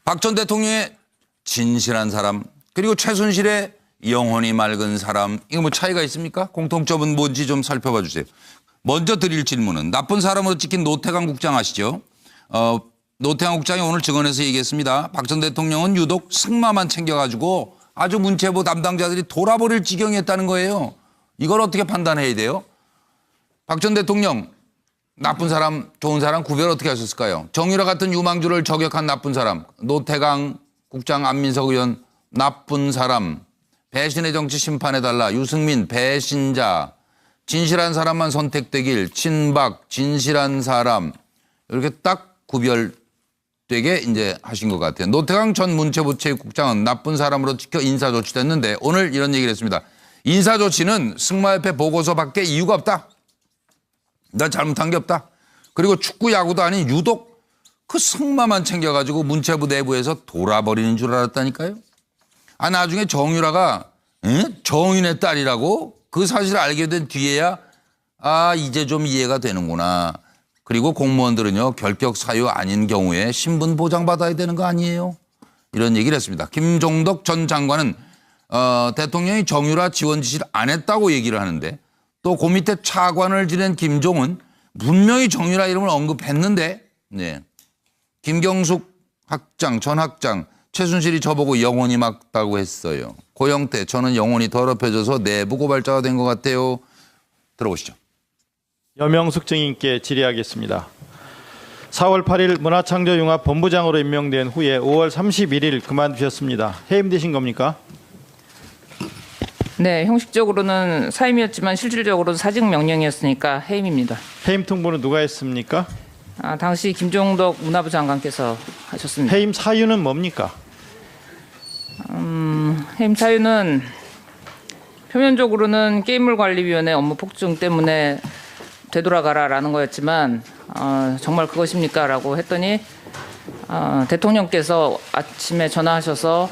박 전 대통령의 진실한 사람 그리고 최순실의 영혼이 맑은 사람 이거 뭐 차이가 있습니까? 공통점은 뭔지 좀 살펴봐 주세요. 먼저 드릴 질문은 나쁜 사람으로 찍힌 노태강 국장 아시죠? 노태강 국장이 오늘 증언에서 얘기했습니다. 박 전 대통령은 유독 승마만 챙겨가지고 아주 문체부 담당자들이 돌아버릴 지경이었다는 거예요. 이걸 어떻게 판단해야 돼요? 박 전 대통령 나쁜 사람, 좋은 사람 구별 어떻게 하셨을까요? 정유라 같은 유망주를 저격한 나쁜 사람, 노태강 국장, 안민석 의원 나쁜 사람, 배신의 정치 심판해달라, 유승민 배신자, 진실한 사람만 선택되길, 친박 진실한 사람 이렇게 딱 구별되게 이제 하신 것 같아요. 노태강 전 문체부 체육국장은 나쁜 사람으로 찍혀 인사조치됐는데 오늘 이런 얘기를 했습니다. 인사조치는 승마협회 보고서밖에 이유가 없다. 난 잘못한 게 없다. 그리고 축구 야구도 아닌 유독 그 승마만 챙겨가지고 문체부 내부에서 돌아버리는 줄 알았다니까요. 아 나중에 정유라가 정윤의 딸이라고 그 사실을 알게 된 뒤에야 아 이제 좀 이해가 되는구나. 그리고 공무원들은요 결격 사유 아닌 경우에 신분 보장받아야 되는 거 아니에요. 이런 얘기를 했습니다. 김종덕 전 장관은 대통령이 정유라 지원 지시를 안 했다고 얘기를 하는데 또 그 밑에 차관을 지낸 김종은 분명히 정유라 이름을 언급했는데 네. 김경숙 학장, 전 학장, 최순실이 저보고 영혼이 맑다고 했어요. 고영태 저는 영혼이 더럽혀져서 내부 고발자가 된 것 같아요. 들어보시죠. 여명숙 증인께 질의하겠습니다. 4월 8일 문화창조융합본부장으로 임명된 후에 5월 31일 그만두셨습니다. 해임되신 겁니까? 네, 형식적으로는 사임이었지만 실질적으로는 사직 명령이었으니까 해임입니다. 해임 통보는 누가 했습니까? 당시 김종덕 문화부 장관께서 하셨습니다. 해임 사유는 뭡니까? 해임 사유는 표면적으로는 게임물관리위원회 업무 폭증 때문에 되돌아가라라는 거였지만 정말 그것입니까? 라고 했더니 대통령께서 아침에 전화하셔서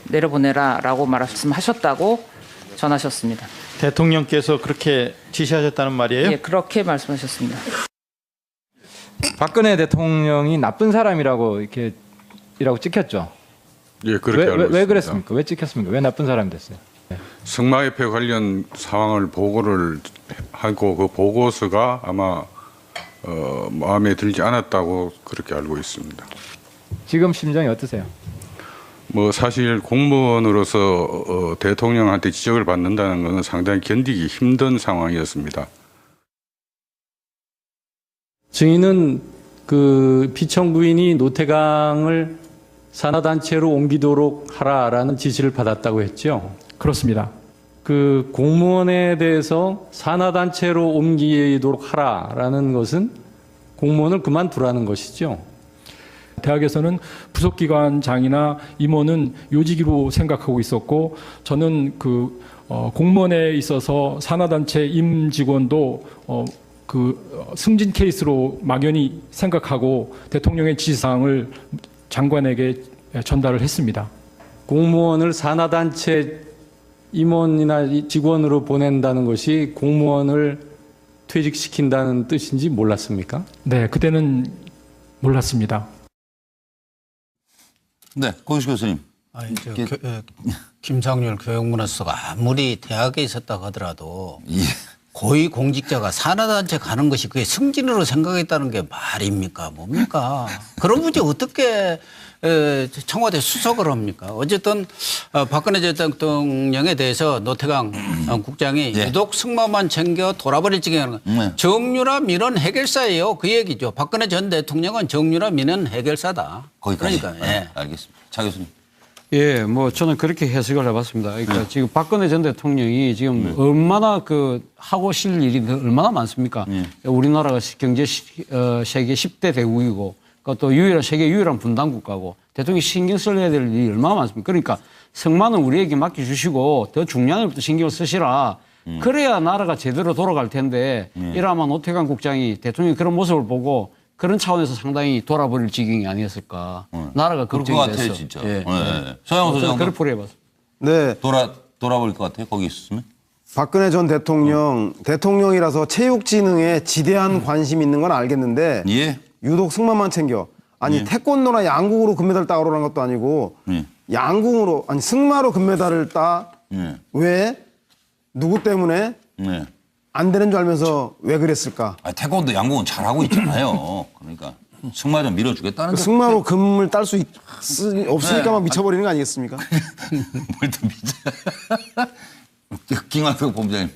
내려보내라라고 말씀하셨다고 전하셨습니다. 대통령께서 그렇게 지시하셨다는 말이에요? 예, 그렇게 말씀하셨습니다. 박근혜 대통령이 나쁜 사람이라고 이라고 찍혔죠. 예, 그렇게 알고 있습니다. 왜 그랬습니까? 왜 찍혔습니까? 왜 나쁜 사람이 됐어요? 승마협회 관련 상황을 보고를 하고 그 보고서가 아마 마음에 들지 않았다고 그렇게 알고 있습니다. 지금 심정이 어떠세요? 뭐 사실 공무원으로서 대통령한테 지적을 받는다는 것은 상당히 견디기 힘든 상황이었습니다. 증인은 그 피청구인이 노태강을 산하단체로 옮기도록 하라라는 지시를 받았다고 했죠. 그렇습니다. 그 공무원에 대해서 산하단체로 옮기도록 하라라는 것은 공무원을 그만두라는 것이죠. 대학에서는 부속기관장이나 임원은 요직으로 생각하고 있었고 저는 그 공무원에 있어서 산하단체 임직원도 그 승진 케이스로 막연히 생각하고 대통령의 지시사항을 장관에게 전달을 했습니다. 공무원을 산하단체 임원이나 직원으로 보낸다는 것이 공무원을 퇴직시킨다는 뜻인지 몰랐습니까? 네, 그때는 몰랐습니다. 네, 고은식 교수님. 김상률 교육문화수석가 아무리 대학에 있었다고 하더라도 예. 고위 공직자가 산하단체 가는 것이 그게 승진으로 생각했다는 게 말입니까? 뭡니까? 그런 분이 어떻게 청와대 수석을 합니까? 어쨌든 박근혜 전 대통령에 대해서 노태강 국장이 네. 유독 승마만 챙겨 돌아버릴 지경이라는 거. 정유라 민원 해결사예요. 그 얘기죠. 박근혜 전 대통령은 정유라 민원 해결사다. 거기까지. 그러니까 네, 알겠습니다. 차 교수님. 예, 뭐 저는 그렇게 해석을 해봤습니다. 그러니까 지금 박근혜 전 대통령이 지금 얼마나 하고 실 일이 얼마나 많습니까? 우리나라가 경제 세계 10대 대국이고 또 세계 유일한 분단 국가고 대통령이 신경 써야 될 일이 얼마나 많습니까? 그러니까 승마는 우리에게 맡겨주시고 더 중요한 일부터 신경을 쓰시라. 그래야 나라가 제대로 돌아갈 텐데 이러면 노태강 국장이 대통령이 그런 모습을 보고 그런 차원에서 상당히 돌아버릴 지경이 아니었을까. 나라가 걱정이 그럴 것 됐어. 같아요, 진짜. 예. 네. 서영호 소장. 그렇게 풀이해봤습니다. 네. 돌아버릴 것 같아요, 거기 있었으면? 박근혜 전 대통령이라서 체육진흥에 지대한 관심이 있는 건 알겠는데 예. 유독 승마만 챙겨. 아니 태권도나 양궁으로 금메달 따오라는 것도 아니고 양궁으로 아니 승마로 금메달을 따 왜 누구 때문에 안 되는 줄 알면서 왜 그랬을까? 아, 태권도 양궁은 잘하고 있잖아요. 그러니까 승마 좀 밀어주겠다는 그 승마로 금을 딸 수 없으니까 막 미쳐버리는 거 아니겠습니까? 뭘또 미쳐. 김학석 본부장님.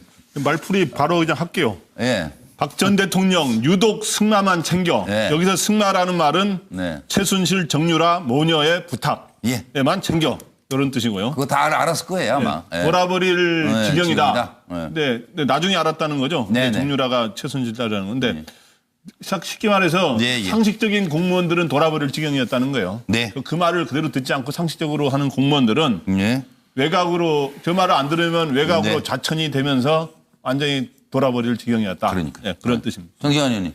말풀이 바로 그냥 할게요. 예. 박 전 대통령 유독 승마만 챙겨. 네. 여기서 승마라는 말은 네. 최순실 정유라 모녀의 예. 부탁에만 챙겨. 이런 뜻이고요. 그거 다 알았을 거예요, 아마. 네. 예. 돌아버릴 네, 지경이다. 지경이다. 네, 나중에 알았다는 거죠. 네, 네. 정유라가 최순실 딸이라는 건데 쉽게 말해서 예, 예. 상식적인 공무원들은 돌아버릴 지경이었다는 거예요. 네. 그 말을 그대로 듣지 않고 상식적으로 하는 공무원들은 예. 외곽으로 저 말을 안 들으면 외곽으로 네. 좌천이 되면서 완전히 돌아버릴 지경이었다. 그러니까요. 네, 그런 뜻입니다. 정기환 의원님.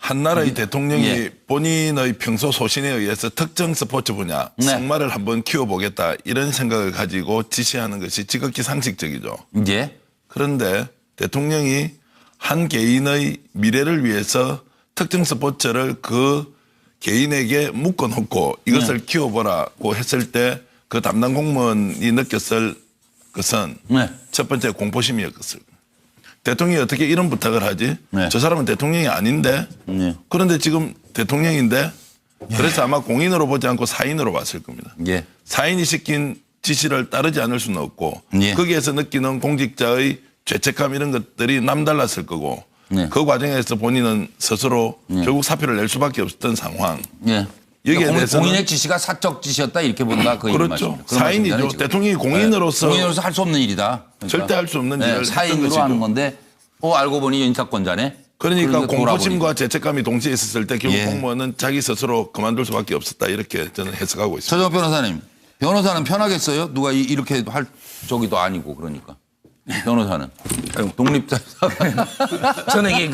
한 나라의 대통령이 예. 본인의 평소 소신에 의해서 특정 스포츠 분야 네. 승마를 한번 키워보겠다 이런 생각을 가지고 지시하는 것이 지극히 상식적이죠. 예. 그런데 대통령이 한 개인의 미래를 위해서 특정 스포츠를 그 개인에게 묶어놓고 이것을 키워보라고 했을 때 그 담당 공무원이 느꼈을 것은 네. 첫 번째 공포심이었을 거예요. 대통령이 어떻게 이런 부탁을 하지? 네. 저 사람은 대통령이 아닌데 그런데 지금 대통령인데 그래서 아마 공인으로 보지 않고 사인으로 봤을 겁니다. 예. 사인이 시킨 지시를 따르지 않을 수는 없고 예. 거기에서 느끼는 공직자의 죄책감 이런 것들이 남달랐을 거고 그 과정에서 본인은 스스로 결국 사표를 낼 수밖에 없었던 상황. 예. 여기에 그러니까 대해서는 공인의 지시가 사적 지시였다 이렇게 본다 그 그렇죠. 말씀이죠. 사인이죠. 대통령이 공인으로서 공인으로서 할 수 없는 일이다. 그러니까. 절대 할 수 없는 일을 했던 사인으로 것이죠. 하는 건데 알고 보니 인사권자네. 그러니까 공포심과 돌아보니까. 죄책감이 동시에 있었을 때 결국 예. 공무원은 자기 스스로 그만둘 수밖에 없었다 이렇게 저는 해석하고 있습니다. 최정호 변호사님. 변호사는 편하겠어요? 누가 이렇게 할 적이도 아니고 그러니까. 변호사는 독립자. 저는 이게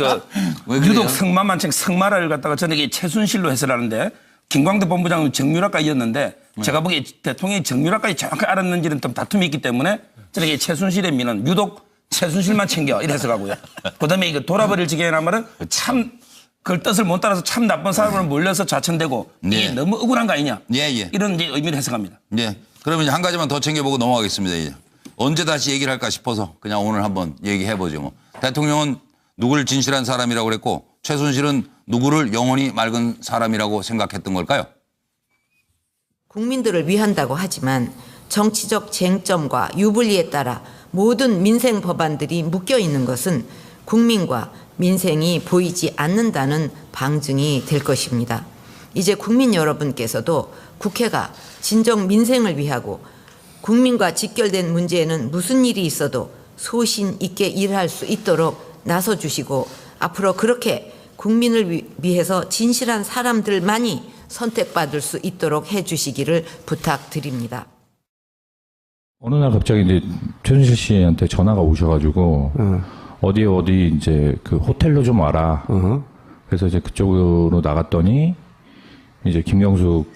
왜 그래요? 유독 승마만 승마를 갖다가 저는 이게 최순실로 해설하는데 김광대 본부장은 정유라까지였는데 제가 보기에 대통령이 정유라까지 정확히 알았는지는 좀 다툼이 있기 때문에 저는 이게 최순실의 미는 유독 최순실만 챙겨 이래 해석하고요. 그다음에 이거 돌아버릴 지경이라는 말은 참 그 뜻을 못 따라서 참 나쁜 사람을 몰려서 좌천되고 이게 너무 억울한 거 아니냐. 이런 이제 의미를 해석합니다. 예. 그러면 이제 한 가지만 더 챙겨보고 넘어가겠습니다. 이제. 언제 다시 얘기를 할까 싶어서 그냥 오늘 한번 얘기해보죠. 뭐. 대통령은 누구를 진실한 사람이라고 그랬고 최순실은 누구를 영혼이 맑은 사람이라고 생각했던 걸까요? 국민들을 위한다고 하지만 정치적 쟁점과 유불리에 따라 모든 민생 법안들이 묶여 있는 것은 국민과 민생이 보이지 않는다는 방증이 될 것입니다. 이제 국민 여러분께서도 국회가 진정 민생을 위하고 국민과 직결된 문제에는 무슨 일이 있어도 소신 있게 일할 수 있도록 나서주시고 앞으로 그렇게 국민을 위해서 진실한 사람들만이 선택받을 수 있도록 해주시기를 부탁드립니다. 어느 날 갑자기 이제 최순실 씨한테 전화가 오셔가지고 어디 이제 그 호텔로 좀 와라. 그래서 이제 그쪽으로 나갔더니 이제 김경숙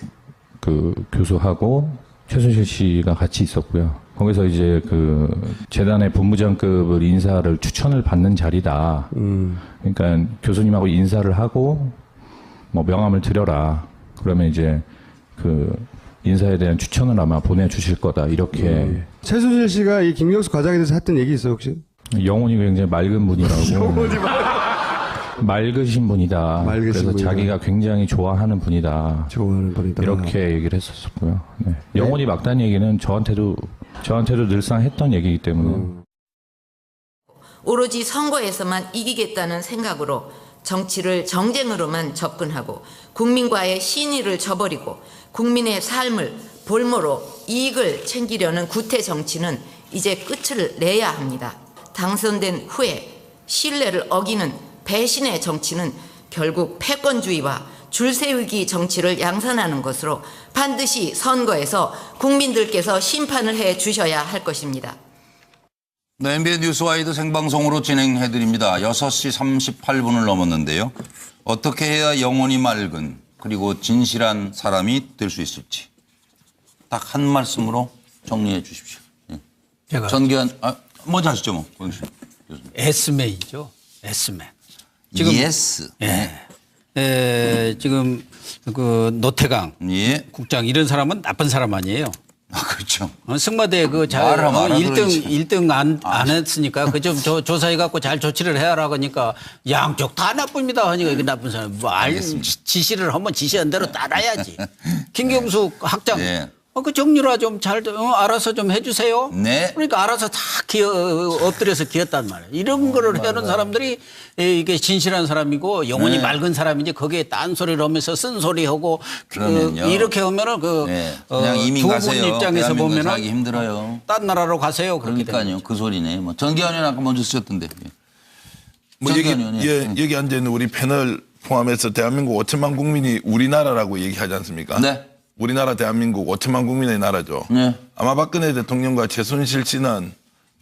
그 교수하고 최순실 씨가 같이 있었고요. 거기서 이제 그 재단의 본부장급을 인사를 추천을 받는 자리다. 그러니까 교수님하고 인사를 하고 뭐 명함을 드려라. 그러면 이제 그 인사에 대한 추천을 아마 보내주실 거다. 이렇게. 최순실 씨가 이 김경수 과장에 대해서 했던 얘기 있어요 혹시? 영혼이 굉장히 맑은 분이라고. 맑으신 분이다. 그래서 분이다. 자기가 굉장히 좋아하는 분이다. 이렇게 얘기를 했었고요. 네. 영혼이 맑다는 얘기는 저한테도 늘상 했던 얘기이기 때문에. 오로지 선거에서만 이기겠다는 생각으로 정치를 정쟁으로만 접근하고 국민과의 신의를 저버리고 국민의 삶을 볼모로 이익을 챙기려는 구태 정치는 이제 끝을 내야 합니다. 당선된 후에 신뢰를 어기는 배신의 정치는 결국 패권주의와 줄세우기 정치를 양산하는 것으로 반드시 선거에서 국민들께서 심판을 해 주셔야 할 것입니다. 네, MBN 뉴스와이드 생방송으로 진행해드립니다. 6시 38분을 넘었는데요. 어떻게 해야 영혼이 맑은 그리고 진실한 사람이 될 수 있을지 딱 한 말씀으로 정리해 주십시오. 예. 전기한 먼저 하시죠, 뭐. S맨이죠. S맨. 예스. 예. 지금 그 노태강 예. 국장 이런 사람은 나쁜 사람 아니에요. 아, 그렇죠. 승마대 말아, 1등 안 했으니까 그 좀 조사해 갖고 잘 조치를 해야라 그러니까 양쪽 다 나쁩니다 하니까 이게 나쁜 사람 뭐 지시를 하면 지시한 대로 따라야지. 김경수 학장 예. 그 정유라 좀 잘 알아서 좀 해주세요. 네. 그러니까 알아서 다 엎드려서 기었단 말이에요. 이런 거를 하는 사람들이 이게 진실한 사람이고 영혼이 네. 맑은 사람이지 거기에 딴소리를 하면서 쓴소리하고 이렇게 하면은 그냥 이민 두 분 가세요. 입장에서 대한민국에 보면은 살기 힘들어요. 딴 나라로 가세요. 그렇게 그러니까요. 그 소리네. 뭐 전기현 의원 아까 먼저 쓰셨던데. 뭐 여기 앉아 있는 우리 패널 포함해서 대한민국 5천만 국민이 우리나라라고 얘기하지 않습니까? 네. 우리나라 대한민국 5천만 국민의 나라죠. 네. 아마 박근혜 대통령과 최순실 씨는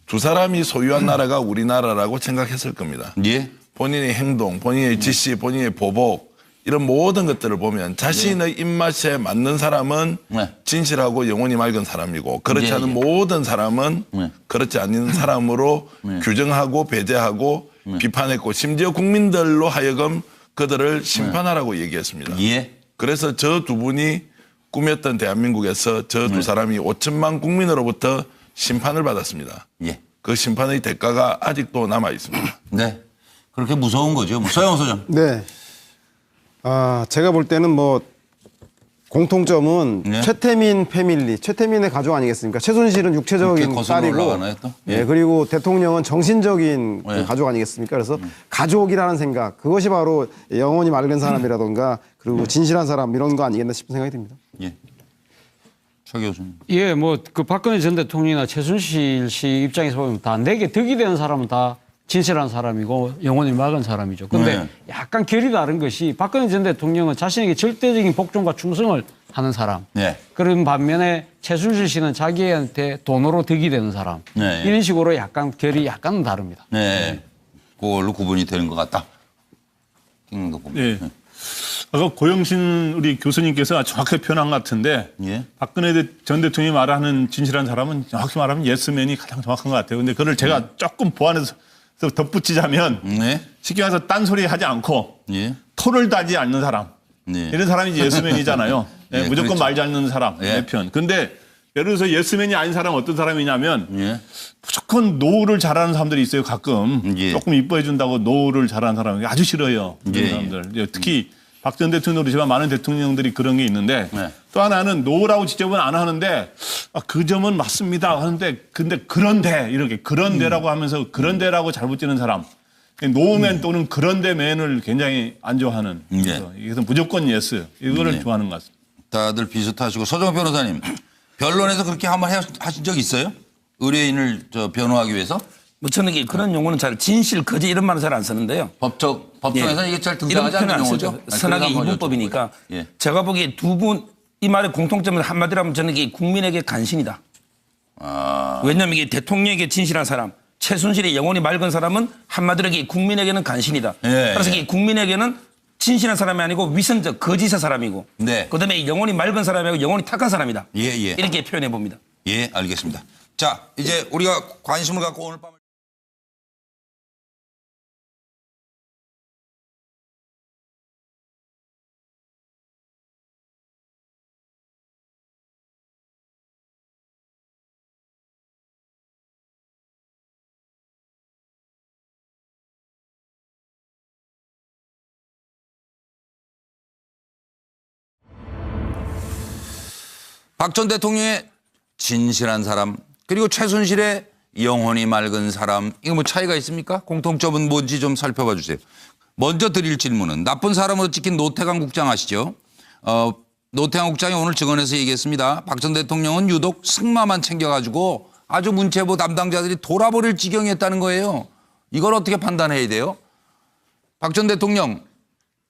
두 사람이 소유한 나라가 우리나라라고 생각했을 겁니다. 예. 본인의 행동, 본인의 지시, 본인의 보복 이런 모든 것들을 보면 자신의 입맛에 맞는 사람은 진실하고 영혼이 맑은 사람이고 그렇지 않은 모든 사람은 그렇지 않은 사람으로 규정하고 배제하고 비판했고 심지어 국민들로 하여금 그들을 심판하라고 얘기했습니다. 예. 그래서 저 두 분이 꾸몄던 대한민국에서 저 두 사람이 5천만 국민으로부터 심판을 받았습니다. 예. 그 심판의 대가가 아직도 남아 있습니다. 네. 그렇게 무서운 거죠. 서영 소장. 네. 제가 볼 때는 뭐 공통점은 최태민 패밀리, 최태민의 가족 아니겠습니까? 최순실은 육체적인 딸이고, 올라가나요, 또? 예, 그리고 대통령은 정신적인 그 가족 아니겠습니까? 그래서 가족이라는 생각, 그것이 바로 영혼이 맑은 사람이라던가 그리고 진실한 사람 이런 거 아니겠나 싶은 생각이 듭니다. 예. 차 교수님. 예, 뭐 그 박근혜 전 대통령이나 최순실 씨 입장에서 보면 다 내게 덕이 되는 사람은 다 진실한 사람이고 영혼이 맑은 사람이죠. 근데 약간 결이 다른 것이 박근혜 전 대통령은 자신에게 절대적인 복종과 충성을 하는 사람. 네. 그런 반면에 최순실 씨는 자기한테 돈으로 덕이 되는 사람. 네. 이런 식으로 약간 결이 약간은 다릅니다. 네. 그걸로 구분이 되는 것 같다. 김경도 고. 네. 아까 고영신 우리 교수님께서 정확하게 표현한 것 같은데 박근혜 전 대통령이 말하는 진실한 사람은 정확히 말하면 예스맨이 가장 정확한 것 같아요. 근데 그걸 제가 조금 보완해서 덧붙이자면 쉽게 말해서 딴소리 하지 않고 토를 다지 않는 사람 이런 사람이 예스맨이잖아요. 무조건 그렇죠. 말 잘 듣는 사람 내 편. 근데 예를 들어서 예스맨이 아닌 사람은 어떤 사람이냐면 무조건 노를 잘하는 사람들이 있어요. 가끔 조금 이뻐해 준다고 노를 잘하는 사람 아주 싫어요. 그런 사람들. 특히 박 전 대통령도 그렇지만 많은 대통령들이 그런 게 있는데 또 하나는 노라고 지적은 안 하는데 그 점은 맞습니다 하는데 근데 그런데 이렇게 그런데라고 하면서 그런데라고 잘 붙이는 사람 노맨 또는 그런데맨을 굉장히 안 좋아하는 그래서 무조건 예스 이거를 좋아하는 것 같습니다. 다들 비슷하시고 서정호 변호사님 변론에서 그렇게 한번 하신 적 있어요? 의뢰인을 변호하기 위해서? 뭐 저는 그런 용어는 잘 진실, 거짓 이런 말은 잘 안 쓰는데요. 법정에서 이게 잘 등장하지 않는 용어죠? 선악의 이분법이니까 제가 보기에 두 분 이 말의 공통점은 한마디로 하면 저는 이게 국민에게 간신이다. 왜냐하면 이게 대통령에게 진실한 사람, 최순실의 영혼이 맑은 사람은 한마디로 이게 국민에게는 간신이다. 그래서 이게 국민에게는 진실한 사람이 아니고 위선적, 거짓의 사람이고 그다음에 영혼이 맑은 사람이고 영혼이 탁한 사람이다. 이렇게 표현해 봅니다. 예, 알겠습니다. 자, 이제 우리가 관심을 갖고 오늘 밤을 박 전 대통령의 진실한 사람 그리고 최순실의 영혼이 맑은 사람 이거 뭐 차이가 있습니까? 공통점은 뭔지 좀 살펴봐 주세요. 먼저 드릴 질문은 나쁜 사람으로 찍힌 노태강 국장 아시죠? 노태강 국장이 오늘 증언에서 얘기했습니다. 박 전 대통령은 유독 승마만 챙겨가지고 아주 문체부 담당자들이 돌아버릴 지경이었다는 거예요. 이걸 어떻게 판단해야 돼요? 박 전 대통령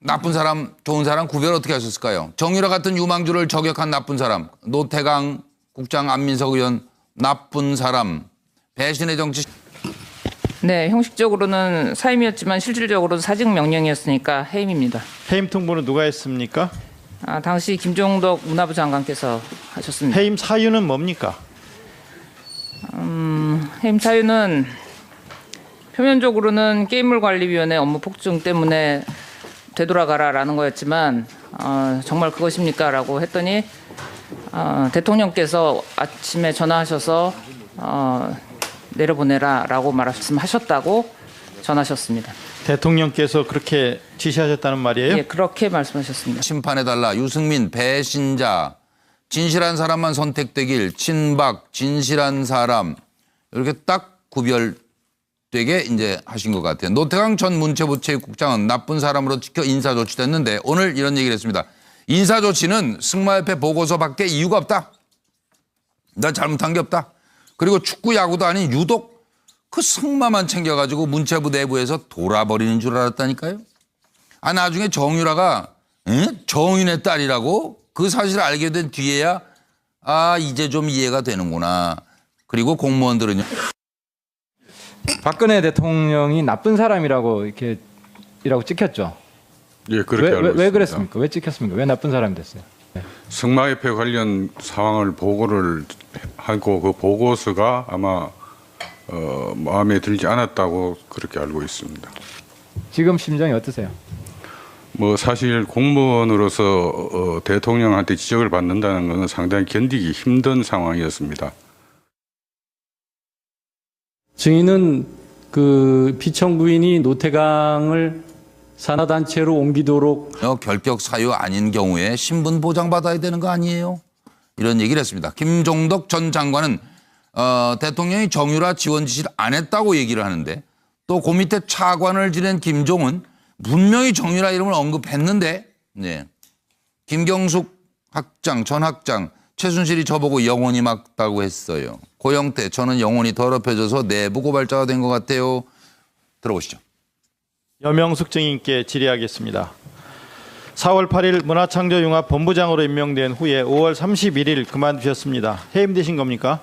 나쁜 사람, 좋은 사람 구별 어떻게 하셨을까요? 정유라 같은 유망주를 저격한 나쁜 사람, 노태강 국장, 안민석 의원 나쁜 사람, 배신의 정치. 네, 형식적으로는 사임이었지만 실질적으로는 사직 명령이었으니까 해임입니다. 해임 통보는 누가 했습니까? 당시 김종덕 문화부 장관께서 하셨습니다. 해임 사유는 뭡니까? 해임 사유는 표면적으로는 게임물관리위원회 업무 폭증 때문에 되돌아가라라는 거였지만 정말 그것입니까? 라고 했더니 대통령께서 아침에 전화하셔서 내려보내라 라고 말씀하셨다고 전하셨습니다. 대통령께서 그렇게 지시하셨다는 말이에요? 예, 그렇게 말씀하셨습니다. 심판해달라. 유승민 배신자. 진실한 사람만 선택되길. 친박 진실한 사람. 이렇게 딱 구별되게 이제 하신 것 같아요. 노태강 전 문체부 체육국장은 나쁜 사람으로 찍혀 인사조치됐는데 오늘 이런 얘기를 했습니다. 인사조치는 승마협회 보고서밖에 이유가 없다. 나 잘못한 게 없다. 그리고 축구 야구도 아닌 유독 그 승마만 챙겨가지고 문체부 내부에서 돌아버리는 줄 알았다니까요. 나중에 정유라가 정윤의 딸이라고 그 사실을 알게 된 뒤에야 이제 좀 이해가 되는구나. 그리고 공무원들은요. 박근혜 대통령이 나쁜 사람이라고 이라고 찍혔죠. 예, 그렇게 알고 왜 있습니다. 그랬습니까? 왜 찍혔습니까? 왜 나쁜 사람이 됐어요? 승마협회 관련 상황을 보고를 하고 그 보고서가 아마 마음에 들지 않았다고 그렇게 알고 있습니다. 지금 심정이 어떠세요? 뭐 사실 공무원으로서 대통령한테 지적을 받는다는 것은 상당히 견디기 힘든 상황이었습니다. 증인은 그 피청 부인이 노태강을 산하단체로 옮기도록 결격 사유 아닌 경우에 신분 보장받아야 되는 거 아니에요? 이런 얘기를 했습니다. 김종덕 전 장관은 대통령이 정유라 지원 지시를 안 했다고 얘기를 하는데 또 그 밑에 차관을 지낸 김종은 분명히 정유라 이름을 언급했는데 김경숙 학장, 전 학장, 최순실이 저보고 영혼이 막다고 했어요. 고영태, 저는 영혼이 더럽혀져서 내부 고발자가 된 것 같아요. 들어보시죠. 여명숙 증인께 질의하겠습니다. 4월 8일 문화창조융합본부장으로 임명된 후에 5월 31일 그만두셨습니다. 해임되신 겁니까?